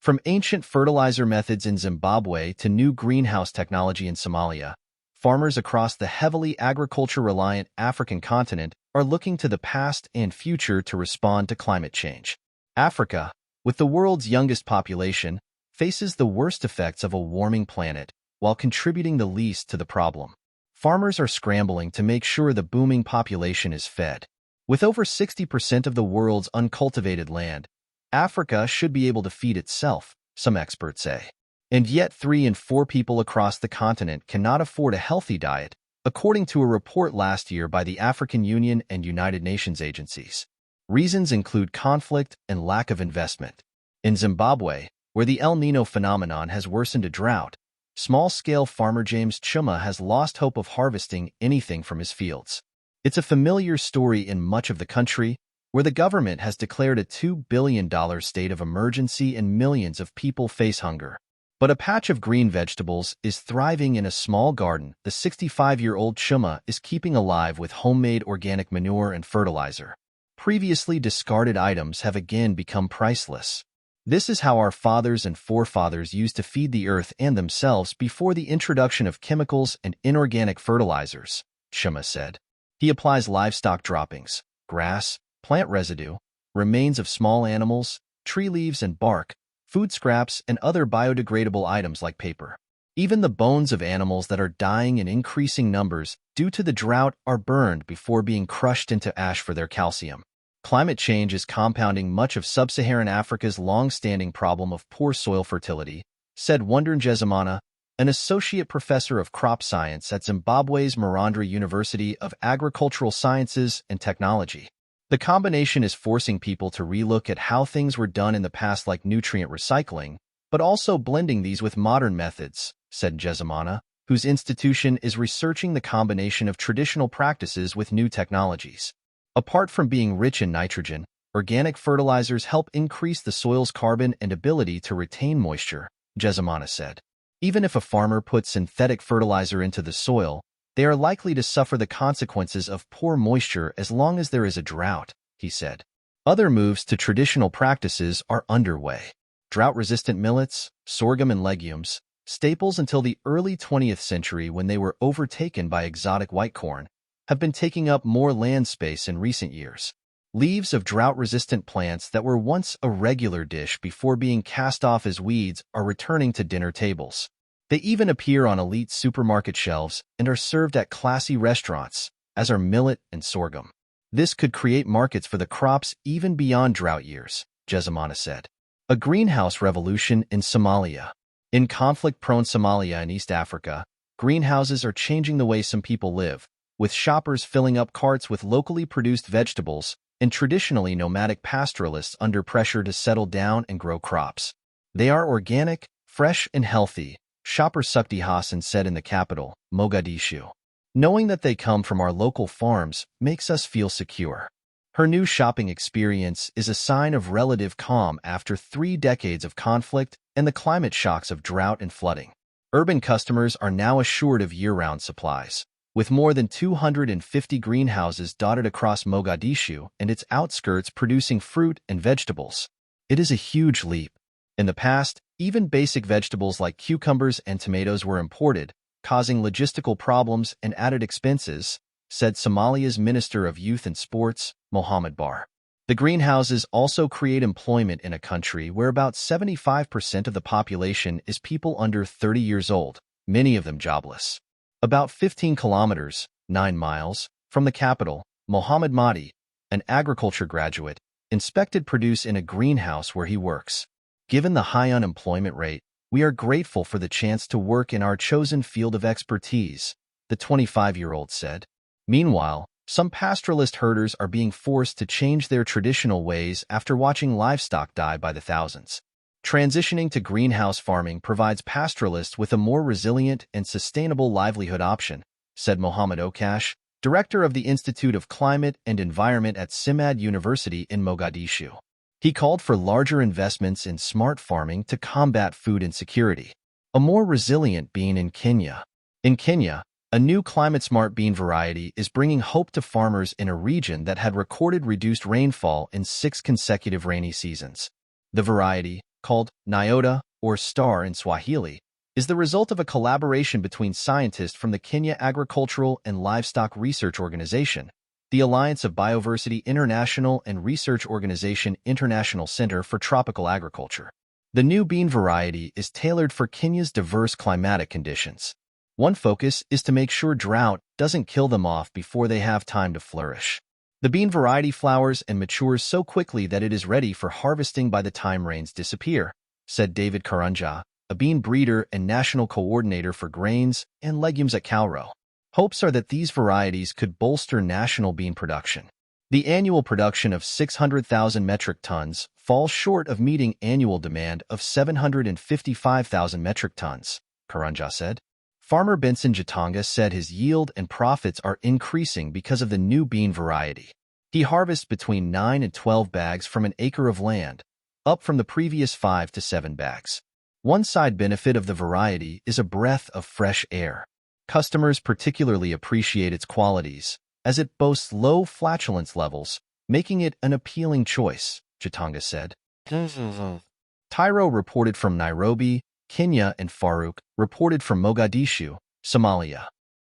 From ancient fertilizer methods in Zimbabwe to new greenhouse technology in Somalia, farmers across the heavily agriculture-reliant African continent are looking to the past and future to respond to climate change. Africa, with the world's youngest population, faces the worst effects of a warming planet while contributing the least to the problem. Farmers are scrambling to make sure the booming population is fed. With over 60% of the world's uncultivated land, Africa should be able to feed itself, some experts say. And yet 3 in 4 people across the continent cannot afford a healthy diet, according to a report last year by the African Union and United Nations agencies. Reasons include conflict and lack of investment. In Zimbabwe, where the El Niño phenomenon has worsened to drought, small-scale farmer James Chuma has lost hope of harvesting anything from his fields. It's a familiar story in much of the country, where the government has declared a $2 billion state of emergency and millions of people face hunger. But a patch of green vegetables is thriving in a small garden the 65-year-old Chuma is keeping alive with homemade organic manure and fertilizer. Previously discarded items have again become priceless. This is how our fathers and forefathers used to feed the earth and themselves before the introduction of chemicals and inorganic fertilizers, Chuma said. He applies livestock droppings, grass, plant residue, remains of small animals, tree leaves and bark, food scraps, and other biodegradable items like paper. Even the bones of animals that are dying in increasing numbers due to the drought are burned before being crushed into ash for their calcium. Climate change is compounding much of sub-Saharan Africa's long-standing problem of poor soil fertility, said Wundern Jezimana, an associate professor of crop science at Zimbabwe's Marandra University of Agricultural Sciences and Technology. The combination is forcing people to relook at how things were done in the past, like nutrient recycling, but also blending these with modern methods, said Jezimana, whose institution is researching the combination of traditional practices with new technologies. Apart from being rich in nitrogen, organic fertilizers help increase the soil's carbon and ability to retain moisture, Jezimana said. Even if a farmer puts synthetic fertilizer into the soil, they are likely to suffer the consequences of poor moisture as long as there is a drought, he said. Other moves to traditional practices are underway. Drought-resistant millets, sorghum and legumes, staples until the early 20th century when they were overtaken by exotic white corn, have been taking up more land space in recent years. Leaves of drought-resistant plants that were once a regular dish before being cast off as weeds are returning to dinner tables. They even appear on elite supermarket shelves and are served at classy restaurants, as are millet and sorghum. This could create markets for the crops even beyond drought years, Jezimana said. A greenhouse revolution in Somalia. In conflict-prone Somalia in East Africa, greenhouses are changing the way some people live, with shoppers filling up carts with locally produced vegetables and traditionally nomadic pastoralists under pressure to settle down and grow crops. They are organic, fresh, and healthy, shopper Sukti Hassan said in the capital, Mogadishu. Knowing that they come from our local farms makes us feel secure. Her new shopping experience is a sign of relative calm after 3 decades of conflict and the climate shocks of drought and flooding. Urban customers are now assured of year-round supplies, with more than 250 greenhouses dotted across Mogadishu and its outskirts producing fruit and vegetables. It is a huge leap. In the past, even basic vegetables like cucumbers and tomatoes were imported, causing logistical problems and added expenses, said Somalia's Minister of Youth and Sports, Mohammed Bar. The greenhouses also create employment in a country where about 75% of the population is people under 30 years old, many of them jobless. About 15 kilometers, 9 miles, from the capital, Mohammed Mahdi, an agriculture graduate, inspected produce in a greenhouse where he works. Given the high unemployment rate, we are grateful for the chance to work in our chosen field of expertise, the 25-year-old said. Meanwhile, some pastoralist herders are being forced to change their traditional ways after watching livestock die by the thousands. Transitioning to greenhouse farming provides pastoralists with a more resilient and sustainable livelihood option, said Mohammed Okash, director of the Institute of Climate and Environment at Simad University in Mogadishu. He called for larger investments in smart farming to combat food insecurity. A more resilient bean in Kenya. In Kenya, a new climate-smart bean variety is bringing hope to farmers in a region that had recorded reduced rainfall in 6 consecutive rainy seasons. The variety, called Nyota or Star in Swahili, is the result of a collaboration between scientists from the Kenya Agricultural and Livestock Research Organization, the Alliance of Biodiversity International and Research Organization International Center for Tropical Agriculture. The new bean variety is tailored for Kenya's diverse climatic conditions. One focus is to make sure drought doesn't kill them off before they have time to flourish. The bean variety flowers and matures so quickly that it is ready for harvesting by the time rains disappear, said David Karanja, a bean breeder and national coordinator for grains and legumes at Calro. Hopes are that these varieties could bolster national bean production. The annual production of 600,000 metric tons falls short of meeting annual demand of 755,000 metric tons, Karanja said. Farmer Benson Jatanga said his yield and profits are increasing because of the new bean variety. He harvests between 9 and 12 bags from an acre of land, up from the previous 5 to 7 bags. One side benefit of the variety is a breath of fresh air. Customers particularly appreciate its qualities, as it boasts low flatulence levels, making it an appealing choice, Jatanga said. Tyro reported from Nairobi, Kenya, and Farouk reported from Mogadishu, Somalia.